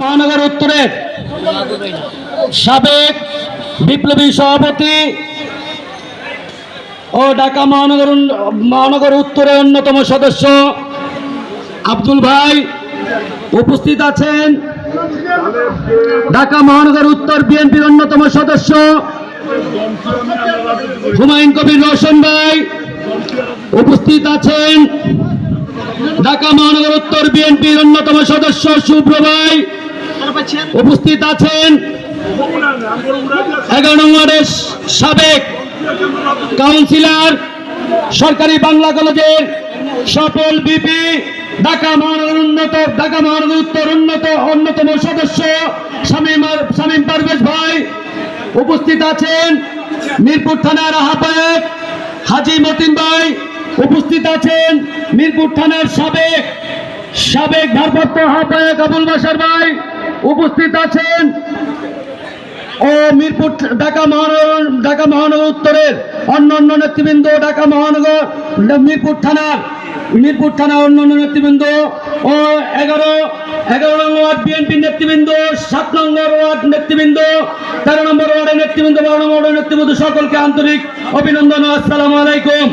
মহানগর উত্তরের সাবেক বিপ্লবী সভাপতি ও ঢাকা মহানগর উত্তরের অন্যতম সদস্য আব্দুল ভাই উপস্থিত আছেন। ঢাকা মহানগর উত্তর বিএনপির অন্যতম সদস্য হুমায়ুন কবির রওশন ভাই উপস্থিত আছেন। ঢাকা মহানগর উত্তর বিএনপির অন্যতম সদস্য শুভ্র ভাই উপস্থিত আছেন। 11 নং ওয়ার্ডের সাবেক কাউন্সিলর সরকারি বাংলা কলেজের সফল বিপি ঢাকা মহানগর উত্তর অন্যতম সদস্য শামীম পারভেজ ভাই উপস্থিত আছেন। মিরপুর থানার আহ্বায়ক হাজী মতিন ভাই উপস্থিত আছেন। মিরপুর থানার সাবেক ভারপ্রাপ্ত আহ্বায়ক আবুল বাশার ভাই উপস্থিত আছেন ও ঢাকা মহানগর উত্তরের অন্যান্য নেতৃবৃন্দ, মিরপুর থানার অন্যান্য নেতৃবৃন্দ ও 11 নং ওয়ার্ড বিএনপি নেতৃবৃন্দ, 7 নম্বর ওয়ার্ড নেতৃবৃন্দ, 13 নম্বর ওয়ার্ডের নেতৃবৃন্দ, 12 নম্বর ওয়ার্ডের নেতৃবৃন্দ সকলকে আন্তরিক অভিনন্দন। আসসালামু আলাইকুম।